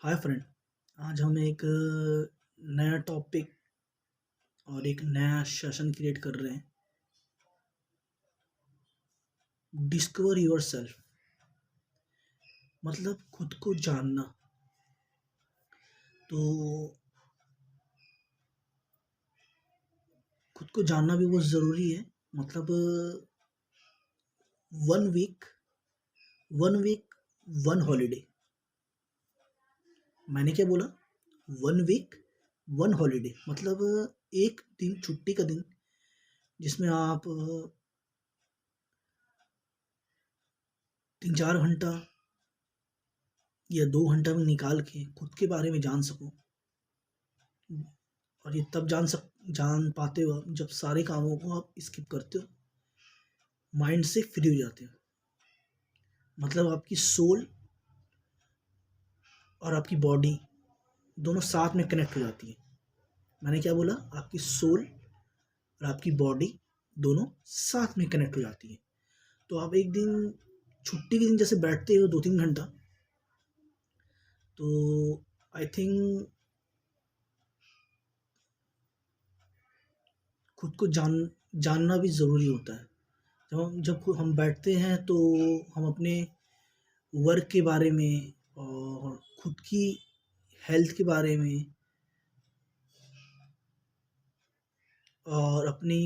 Hi friend. आज हम एक नया टॉपिक और एक नया सेशन क्रिएट कर रहे हैं। डिस्कवर योर सेल्फ मतलब खुद को जानना। तो खुद को जानना भी बहुत ज़रूरी है। मतलब one week one week one holiday. मैंने क्या बोला? वन वीक वन हॉलीडे मतलब एक दिन छुट्टी का दिन जिसमें आप 3-4 घंटा या 2 घंटा में निकाल के खुद के बारे में जान सको। और ये तब जान पाते हो आप जब सारे कामों को आप स्किप करते हो, माइंड से फ्री हो जाते हो। मतलब आपकी सोल और आपकी बॉडी दोनों साथ में कनेक्ट हो जाती है। मैंने क्या बोला? आपकी सोल और आपकी बॉडी दोनों साथ में कनेक्ट हो जाती है। तो आप एक दिन छुट्टी के दिन जैसे बैठते हो 2-3 घंटा, तो आई थिंक खुद को जानना भी ज़रूरी होता है। जब हम बैठते हैं तो हम अपने वर्क के बारे में और खुद की हेल्थ के बारे में और अपनी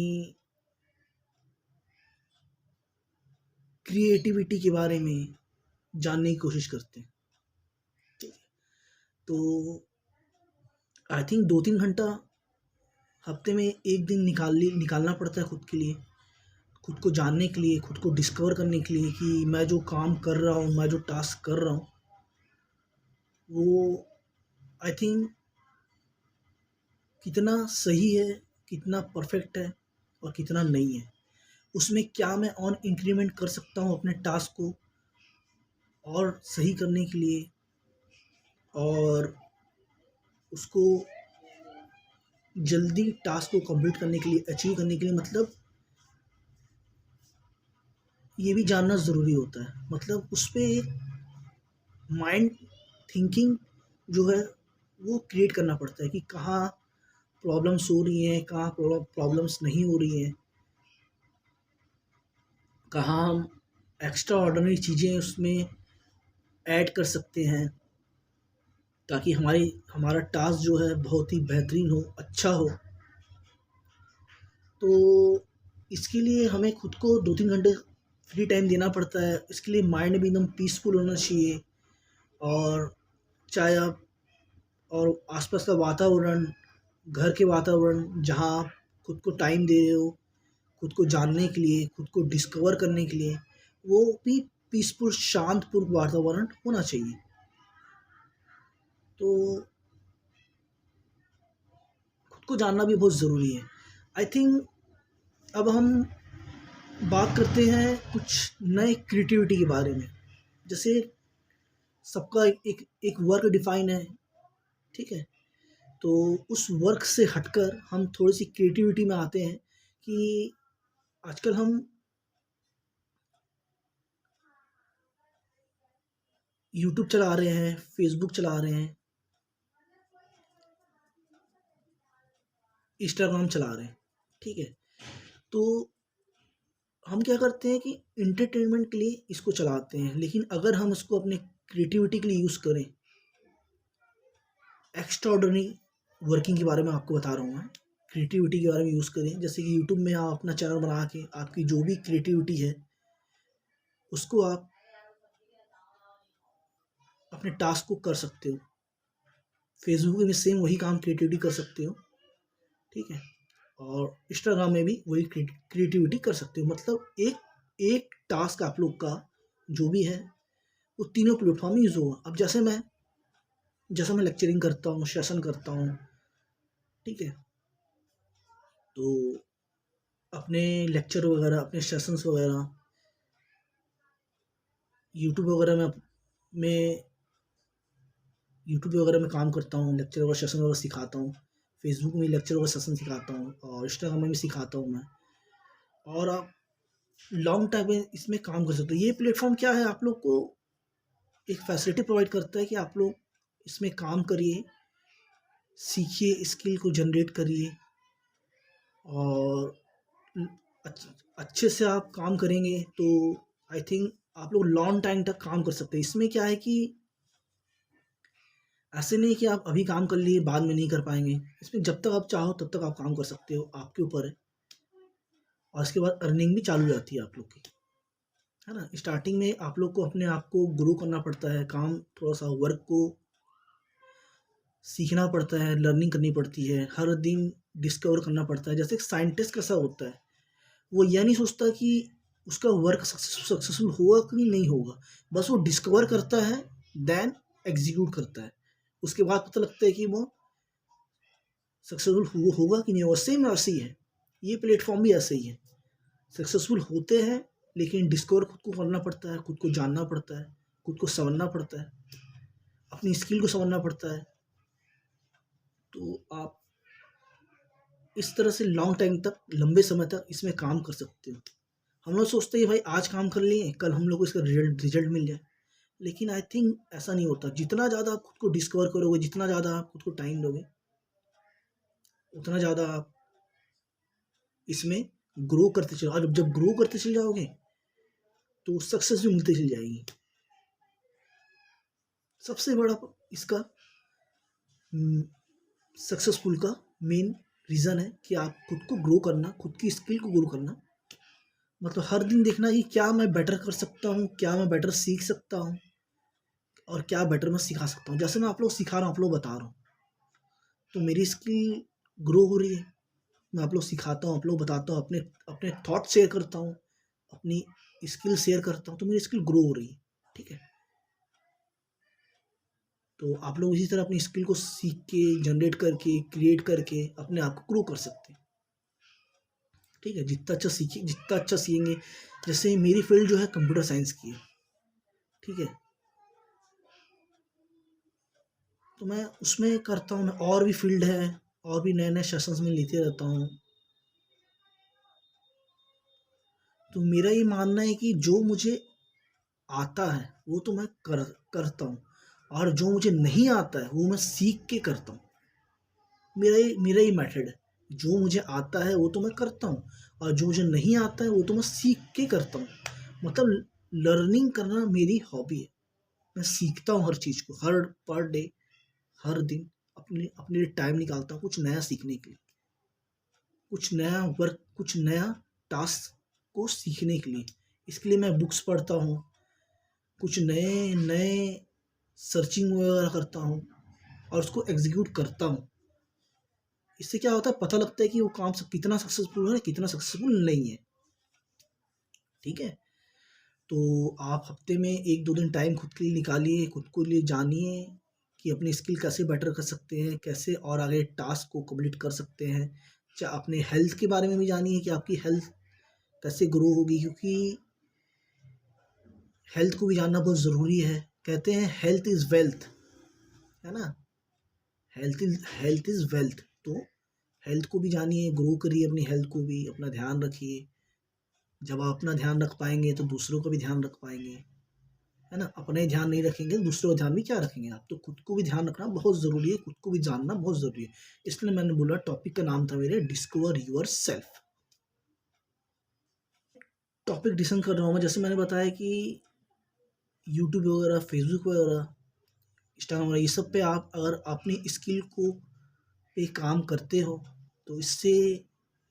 क्रिएटिविटी के बारे में जानने की कोशिश करते हैं। ठीक है। तो आई थिंक 2-3 घंटा हफ्ते में एक दिन निकालना पड़ता है खुद के लिए, खुद को जानने के लिए, खुद को डिस्कवर करने के लिए कि मैं जो काम कर रहा हूँ, मैं जो टास्क कर रहा हूँ, वो आई थिंक कितना सही है, कितना परफेक्ट है और कितना नहीं है। उसमें क्या मैं और इंक्रीमेंट कर सकता हूँ अपने टास्क को और सही करने के लिए और उसको जल्दी टास्क को कंप्लीट करने के लिए, अचीव करने के लिए। मतलब ये भी जानना ज़रूरी होता है। मतलब उस पे एक माइंड थिंकिंग जो है वो क्रिएट करना पड़ता है कि कहाँ प्रॉब्लम्स हो रही हैं, कहाँ प्रॉब्लम्स नहीं हो रही हैं, कहाँ हम एक्स्ट्रा ऑर्डिनरी चीज़ें उसमें ऐड कर सकते हैं ताकि हमारा टास्क जो है बहुत ही बेहतरीन हो, अच्छा हो। तो इसके लिए हमें खुद को 2-3 घंटे फ्री टाइम देना पड़ता है। इसके लिए माइंड भी एकदम पीसफुल होना चाहिए। और चाहे आप और आसपास का वातावरण, घर के वातावरण जहाँ आप खुद को टाइम दे रहे हो, खुद को जानने के लिए, खुद को डिस्कवर करने के लिए, वो भी पीसफुल शांतपूर्ण वातावरण होना चाहिए। तो खुद को जानना भी बहुत ज़रूरी है। आई थिंक अब हम बात करते हैं कुछ नए क्रिएटिविटी के बारे में। जैसे सबका एक एक वर्क डिफाइन है, ठीक है? तो उस वर्क से हटकर हम थोड़ी-सी क्रिएटिविटी में आते हैं कि आजकल हम यूट्यूब चला रहे हैं, फेसबुक चला रहे हैं, इंस्टाग्राम चला रहे हैं, ठीक है? तो हम क्या करते हैं कि एंटरटेनमेंट के लिए इसको चलाते हैं, लेकिन अगर हम उसको अपने क्रिएटिविटी के लिए यूज़ करें, एक्स्ट्राऑर्डिनरी वर्किंग के बारे में आपको बता रहा हूँ मैं, क्रिएटिविटी के बारे में यूज़ करें। जैसे कि यूट्यूब में आप अपना चैनल बना के आपकी जो भी क्रिएटिविटी है, उसको आप अपने टास्क को कर सकते हो। फेसबुक में भी सेम वही काम क्रिएटिविटी कर सकते हो, ठीक है? और इंस्टाग्राम में भी वही क्रिएटिविटी कर सकते हो। मतलब एक एक टास्क आप लोग का जो भी है, वो तीनों प्लेटफ़ॉर्म में यूज़ होगा। अब जैसे मैं लेक्चरिंग करता हूँ, सेशन करता हूँ, ठीक है? तो अपने लेक्चर वगैरह, अपने सेशंस वगैरह यूट्यूब वगैरह में यूट्यूब वगैरह में काम करता हूँ, लेक्चर वगैरह, सेशन वगैरह सिखाता हूँ। फेसबुक में लेक्चर वगैरह, सेशन सिखाता हूँ और इंस्टाग्राम में भी सिखाता हूँ मैं। और आप लॉन्ग टाइम में इसमें काम कर सकते हो। ये प्लेटफ़ॉर्म क्या है, आप लोग को एक फैसिलिटी प्रोवाइड करता है कि आप लोग इसमें काम करिए, सीखिए, स्किल को जनरेट करिए और अच्छे से आप काम करेंगे तो आई थिंक आप लोग लॉन्ग टाइम तक काम कर सकते हैं। इसमें क्या है कि ऐसे नहीं कि आप अभी काम कर लिए बाद में नहीं कर पाएंगे। इसमें जब तक आप चाहो तब तक आप काम कर सकते हो, आपके ऊपर है। और उसके बाद अर्निंग भी चालू हो जाती है आप लोग की, है ना। स्टार्टिंग में आप लोग को अपने आप को ग्रो करना पड़ता है, काम थोड़ा सा वर्क को सीखना पड़ता है, लर्निंग करनी पड़ती है, हर दिन डिस्कवर करना पड़ता है। जैसे एक साइंटिस्ट कैसा होता है, वो यह नहीं सोचता कि उसका वर्क सक्सेसफुल होगा कि नहीं होगा, बस वो डिस्कवर करता है, देन एग्जीक्यूट करता है। उसके बाद पता लगता है कि वो सक्सेसफुल होगा कि नहीं होगा। सेम ऐसे ही है, ये प्लेटफॉर्म भी ऐसे ही है। सक्सेसफुल होते हैं लेकिन डिस्कवर खुद को करना पड़ता है, खुद को जानना पड़ता है, खुद को समझना पड़ता है, अपनी स्किल को समझना पड़ता है। तो आप इस तरह से लॉन्ग टाइम तक, लंबे समय तक इसमें काम कर सकते हो। हम लोग सोचते हैं भाई आज काम कर लिए, कल हम लोग को इसका रिजल्ट मिल जाए, लेकिन आई थिंक ऐसा नहीं होता। जितना ज़्यादा आप खुद को डिस्कवर करोगे, जितना ज़्यादा आप खुद को टाइम दोगे, उतना ज़्यादा आप इसमें ग्रो करते चलो। और जब ग्रो करते चले जाओगे तो सक्सेस भी मिलती चली जाएगी। सबसे बड़ा इसका सक्सेसफुल का मेन रीज़न है कि आप खुद को ग्रो करना, खुद की स्किल को ग्रो करना। मतलब हर दिन देखना कि क्या मैं बेटर कर सकता हूँ, क्या मैं बेटर सीख सकता हूँ और क्या बेटर मैं सिखा सकता हूँ। जैसे मैं आप लोग सिखा रहा हूँ, आप लोग बता रहा हूँ, तो मेरी स्किल ग्रो हो रही है। मैं आप लोग सिखाता हूँ, आप लोग बताता हूँ, अपने अपने थॉट शेयर करता हूँ, अपनी स्किल शेयर करता हूँ, तो मेरी स्किल ग्रो हो रही है। ठीक है, तो आप लोग इसी तरह अपनी स्किल को सीख के, जनरेट करके, क्रिएट करके अपने आप को ग्रो कर सकते हैं। ठीक है, जितना अच्छा सीखिए, जितना अच्छा सीखेंगे। जैसे मेरी फील्ड जो है कंप्यूटर साइंस की है, ठीक है, तो मैं उसमें करता हूँ। मैं और भी फील्ड है, और भी नए नए सेशंस में लेते रहता हूँ। तो मेरा ये मानना है कि जो मुझे आता है वो तो मैं करता हूँ, और जो मुझे नहीं आता है वो मैं सीख के करता हूँ। मेरा ही मेथड है। जो मुझे आता है वो तो मैं करता हूँ, और जो मुझे नहीं आता है वो तो मैं सीख के करता हूँ। मतलब लर्निंग करना मेरी हॉबी है। मैं सीखता हूँ हर चीज़ को, हर पर डे, हर दिन अपने अपने लिए टाइम निकालता हूँ कुछ नया सीखने के लिए, कुछ नया वर्क, कुछ नया टास्क को सीखने के लिए। इसके लिए मैं बुक्स पढ़ता हूँ, कुछ नए नए सर्चिंग वगैरह करता हूँ और उसको एग्जीक्यूट करता हूँ। इससे क्या होता है, पता लगता है कि वो काम कितना सक्सेसफुल है, कितना सक्सेसफुल नहीं है। ठीक है, तो आप हफ्ते में 1-2 दिन टाइम खुद के लिए निकालिए, खुद को लिए जानिए कि अपनी स्किल कैसे बेटर कर सकते हैं, कैसे और आगे टास्क को कंप्लीट कर सकते हैं। चाहे अपने हेल्थ के बारे में भी जानिए कि आपकी हेल्थ कैसे ग्रो होगी, क्योंकि हेल्थ को भी जानना बहुत ज़रूरी है। कहते हैं हेल्थ इज़ वेल्थ, है ना। Health is wealth. तो हेल्थ को भी जानिए, ग्रो करिए, अपनी हेल्थ को भी, अपना ध्यान रखिए। जब आप अपना ध्यान रख पाएंगे तो दूसरों का भी ध्यान रख पाएंगे, है ना। अपने ध्यान नहीं रखेंगे तो दूसरों का ध्यान भी क्या रखेंगे आप। तो खुद को भी ध्यान रखना बहुत ज़रूरी है, खुद को भी जानना बहुत ज़रूरी है। इसलिए मैंने बोला, टॉपिक का नाम था मेरे discover yourself. Topic discuss कर रहा हूँ मैं, जैसे मैंने बताया कि यूट्यूब वगैरह, फेसबुक वगैरह, इंस्टाग्राम वगैरह, ये सब पे आप अगर अपनी स्किल को पे काम करते हो तो इससे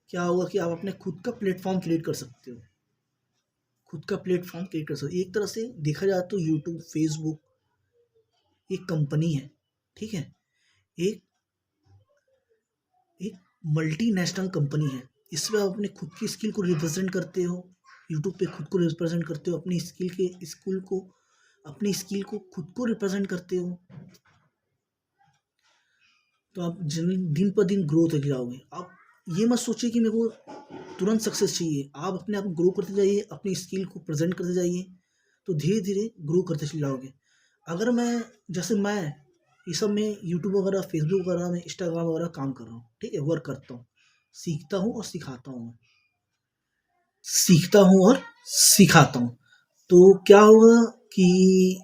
क्या होगा कि आप अपने खुद का प्लेटफॉर्म क्रिएट कर सकते हो। खुद का प्लेटफॉर्म क्रिएट कर सकते हो। एक तरह से देखा जाए तो यूट्यूब, फेसबुक एक कंपनी है। ठीक है, एक एक मल्टीनेशनल कंपनी है। इसमें आप अपने खुद की स्किल को रिप्रेजेंट करते हो, यूट्यूब पे खुद को रिप्रेजेंट करते हो, अपनी स्किल को खुद को रिप्रेजेंट करते हो। तो आप दिन पर दिन ग्रोथ होते जाओगे। आप ये मत सोचिए कि मेरे को तुरंत सक्सेस चाहिए। आप अपने आप को ग्रो करते जाइए, अपनी स्किल को प्रेजेंट करते जाइए, तो धीरे धीरे ग्रो करते चले जाओगे। अगर मैं, जैसे मैं ये सब में यूट्यूब वगैरह, फेसबुक वगैरह में, इंस्टाग्राम वगैरह काम कर रहा हूँ, ठीक है, वर्क करता हूँ, सीखता हूँ और सिखाता हूँ। सीखता हूँ और सिखाता हूँ। तो क्या होगा कि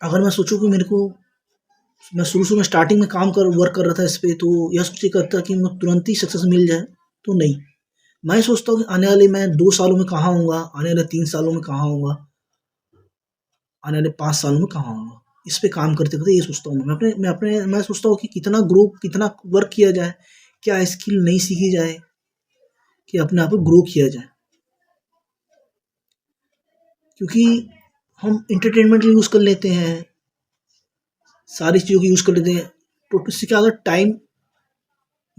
अगर मैं सोचूं कि मेरे को, मैं शुरू में स्टार्टिंग में वर्क कर रहा था इस पे, तो यह सोच के करता कि मुझे तुरंत ही सक्सेस मिल जाए, तो नहीं। मैं सोचता हूँ कि आने वाले मैं 2 सालों में कहाँ होऊँगा, आने वाले 3 सालों में कहाँ होऊँगा, आने वाले 5 सालों में कहाँ होऊँगा। इस पे काम करते-करते ये सोचता हूँ मैं सोचता हूँ कि कितना वर्क किया जाए, क्या स्किल नई सीखी जाए कि अपने आप को ग्रो किया जाए। क्योंकि हम एंटरटेनमेंट के लिए यूज़ कर लेते हैं, सारी चीज़ों को यूज़ कर लेते हैं, तो इससे क्या होता है, टाइम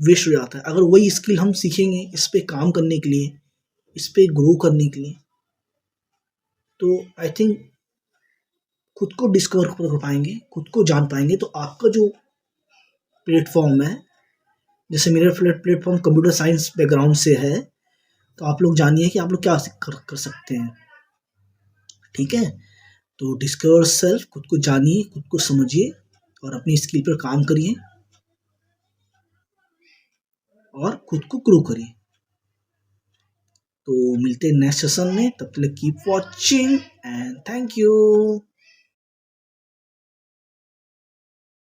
वेस्ट हो जाता है। अगर वही स्किल हम सीखेंगे इस पे काम करने के लिए, इस पे ग्रो करने के लिए, तो आई थिंक खुद को डिस्कवर कर पाएँगे, खुद को जान पाएँगे। तो आपका जो प्लेटफ़ॉर्म है, जैसे मेरा प्लेटफ़ॉर्म कंप्यूटर साइंस बैकग्राउंड से है, तो आप लोग जानिए कि आप लोग क्या कर सकते हैं, ठीक है? तो डिस्कवर सेल्फ, खुद को जानिए, खुद को समझिए और अपनी स्किल पर काम करिए और खुद को ग्रो करिए। तो मिलते हैं नेक्स्ट सेशन में, तब तक keep watching and thank you.